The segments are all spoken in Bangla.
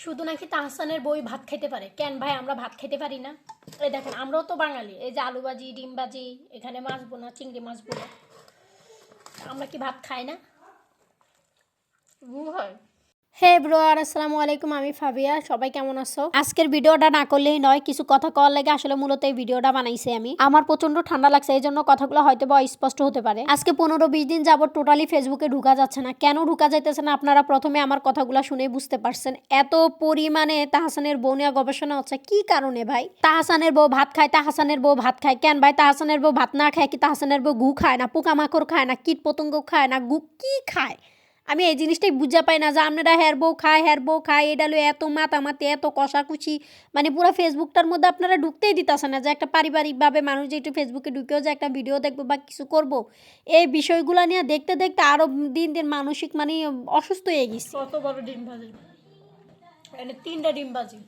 শুধু নাকি তাহসানের বই ভাত খেতে পারে। কেন ভাই আমরা ভাত খেতে পারি না? এই দেখেন আমরাও তো বাঙালি, এই যে আলু ভাজি, ডিম ভাজি, এখানে মাছ বোনা, চিংড়ি মাছ বোনা, আমরা কি ভাত খাই না? হয়। হে ব্রোয়ার, আসসালামু আলাইকুম, আমি ফাবিয়া। সবাই কেমন আছো? আজকের ভিডিওটা না করলেই নয়, কিছু কথা কওয়ার লাগে আসলে মূলত এই ভিডিওটা বানাইছি আমি। আমার প্রচন্ড ঠান্ডা লাগছে, এই জন্য কথাগুলো হয়তো বা স্পষ্ট হতে পারে। আজকে 15-20 দিন যাবত টোটালি ফেসবুকে ঢুকা যাচ্ছে না। কেন ঢুকা যাইতেছে না আপনারা প্রথমে আমার কথাগুলো শুনেই বুঝতে পারছেন। এত পরিমাণে তাহসানের বউ নিয়ে গবেষণা হচ্ছে। কি কারণে ভাই? তাহসানের বউ ভাত খায়, তাহসানের বউ ভাত খায়। কেন ভাই তাহসানের বউ ভাত না খায়? কি তাহসানের বউ গু খায় না? পোকামাকড় খায় না? কীট পতঙ্গ খায় না? গু কি খায়? আমি এই জিনিসটাই বুঝা পাই না যে আপনারা হ্যার বউ খায় এটা লো এত মাতামাতি, এত কষাকুচি, মানে পুরো ফেসবুকটার মধ্যে আপনারা ঢুকতেই দিতেছে না যে একটা পারিবারিকভাবে মানুষ যে একটু ফেসবুকে ঢুকেও যে একটা ভিডিও দেখবো বা কিছু করব। এই বিষয়গুলো নিয়ে দেখতে দেখতে আরও দিন দিন মানসিক মানে অসুস্থ হয়ে গেছি। কত বড় ডিম ভাজি, মানে 3টা ডিম ভাজি।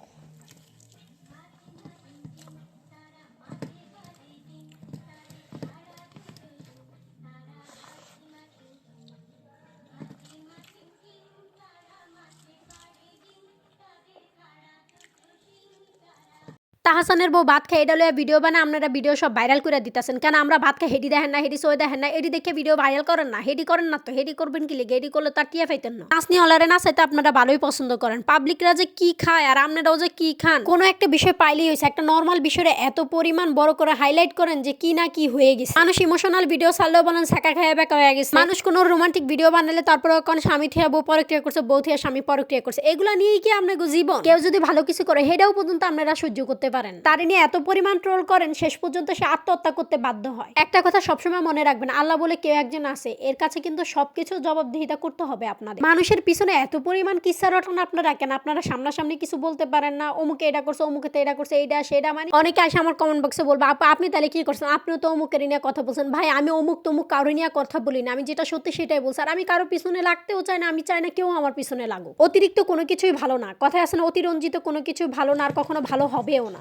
তাহসানের বউ ভাত খাই এটা লইয়া ভিডিও বানায় আপনারা ভিডিও সব ভাইরাল করে দিতেছেন। কেন আমরা ভাত খাই হেডি দেখেন না, হেডি সই দেখেন না, এডি দেখে ভিডিও ভাইরাল করেন না? হেডি করেন না তো, হেডি করবেন কি লেগে? হেডি করলে তার টিয়া পাইতেন না। নাচনি হলারে না চাইতে আপনারা ভালোই পছন্দ করেন। পাবলিকরা যে কি খায় আর আপনারাও যে কি খান, কোনো একটা বিষয় পাইলেই হয়েছে। একটা নর্মাল বিষয়ে এত পরিমাণ বড় করে হাইলাইট করেন যে কি না কি হয়ে গেছে। মানুষ ইমোশনাল ভিডিও ছাড়লেও বলেন ছেঁকা খাইয়া বেকা হয়ে গেছে। মানুষ কোনো রোমান্টিক ভিডিও বানালে তারপরে কোন স্বামী থিয়া বউ পরক্রিয়া করছে, বউ থিয়া স্বামী পরক্রিয়া করছে, এগুলা নিয়েই কি আপনার জীবন? কেউ যদি ভালো কিছু করে হেটাও পর্যন্ত আপনারা সহ্য করতে পারেন, তার নিয়ে এত পরিমাণ ট্রোল করেন, শেষ পর্যন্ত সে আত্মহত্যা করতে বাধ্য হয়। একটা কথা সবসময় মনে রাখবেন, আল্লাহ বলে কেউ একজন আছে, এর কাছে কিন্তু সবকিছু জবাবদিহিতা করতে হবে আপনাদের। মানুষের পিছনে এত পরিমাণ কিসা রটনা আপনারা কেন? আপনারা সামনাসামনি কিছু বলতে পারেন না? অমুকে এটা করছে, অমুকে তো এটা করছে, এইটা সেটা, মানে অনেকে আসে আমার কমেন্ট বক্সে বলবো আপা আপনি তাহলে কি করছেন, আপনিও তো অমুকের নিয়ে কথা বলছেন। ভাই আমি অমুক তমুক কারো নিয়ে কথা বলি না, আমি যেটা সত্যি সেটাই বলছি। আর আমি কারো পিছনে লাগতেও চাই না, আমি চাই না কেউ আমার পিছনে লাগুক। অতিরিক্ত কোনো কিছুই ভালো না, কথায় আছে না অতিরঞ্জিত কোনো কিছুই ভালো না, আর কখনো ভালো হবেও না।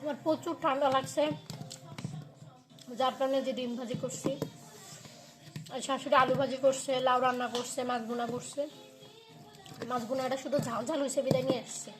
আমার প্রচুর ঠান্ডা লাগছে, যার কারণে যে ডিম ভাজি করছি, আর শাশুড়ি আলু ভাজি করছে, লাউ রান্না করছে, মাছ বোনা করছে। মাছ বোনাটা শুধু ঝাল ঝাল হয়েছে বিদায় নিয়ে আসছে।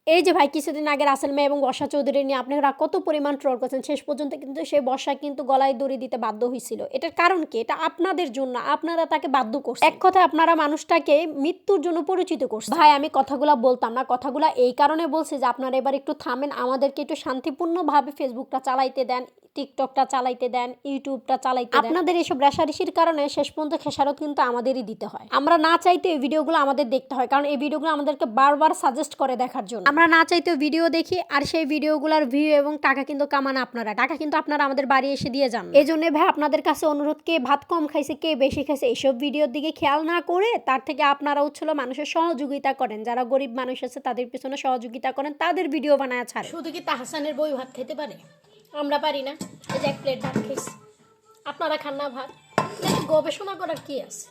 এই যে ভাই কিছুদিন আগে রাসেল মেয়ে এবং বর্ষা চৌধুরী নিয়ে আপনারা কত পরিমাণ ট্রল করছেন, শেষ পর্যন্ত কিন্তু সেই বর্ষা কিন্তু গলায় দড়ি দিতে বাধ্য হয়েছিল। এটার কারণ কি? এটা আপনাদের জন্য, আপনারা তাকে বাধ্য করছেন। এক কথায় আপনারা মানুষটাকে মৃত্যুর জন্য পরিচিত করছেন। ভাই আমি কথাগুলা বলতাম না, কথাগুলা এই কারণে বলছি যে আপনারা এবার একটু থামেন, আমাদেরকে একটু শান্তিপূর্ণভাবে ফেসবুকটা চালাইতে দেন, টিকটকটা চালাইতে দেন, ইউটিউবটা চালাইতে দেন। আপনাদের এসব রেশারেশির কারণে শেষ পর্যন্ত খেসারত কিন্তু আমাদেরই দিতে হয়। আমরা না চাইতে এই ভিডিওগুলো আমাদের দেখতে হয়, কারণ এই ভিডিওগুলো আমাদেরকে বারবার সাজেস্ট করে দেখার জন্য। আমরা না চাইতেও ভিডিও দেখি, আর সেই ভিডিওগুলোর ভিউ এবং টাকা কিন্তু কামান আপনারা, টাকা কিন্তু আপনারা আমাদের বাড়ি এসে দিয়ে যান। এই জন্য ভাই আপনাদের কাছে অনুরোধ, কে ভাত কম খাইছে, কে বেশি খাইছে, এইসব ভিডিওর দিকে খেয়াল না করে তার থেকে আপনারা হচ্ছিল মানুষের সহযোগিতা করেন, যারা গরিব মানুষ আছে তাদের পিছনে সহযোগিতা করেন, তাদের ভিডিও বানায় ছাড়ে। শুধু কি তাহসানের বই ভাত খেতে পারে? আমরা পারি না? এই যে 1 প্লেট ভাত খেয়েছি, আপনারা খান না ভাত? গবেষণা করার কি আছে?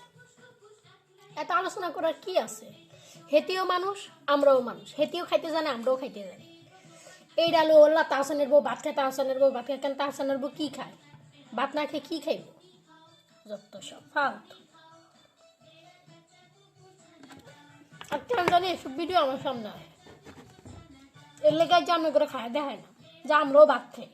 এত আলোচনা করার কি আছে? হেতিও মানুষ, আমরাও মানুষ, হেতিও খাইতে জানে, আমরাও খাইতে জানি। এই ডালো ওল্লা তাহসানের বউ ভাত খায়, তাহসানের বউ ভাত খায়। কেন তাহসানের বউ কি খায়? ভাত না খেয়ে কি খাইব? যত সব ফালতু। আর কেন জানি এসব ভিডিও আমার সামনে হয়, এর লেগে যে আমরা করে খায় দেখায় না যে আমরাও ভাত খাই।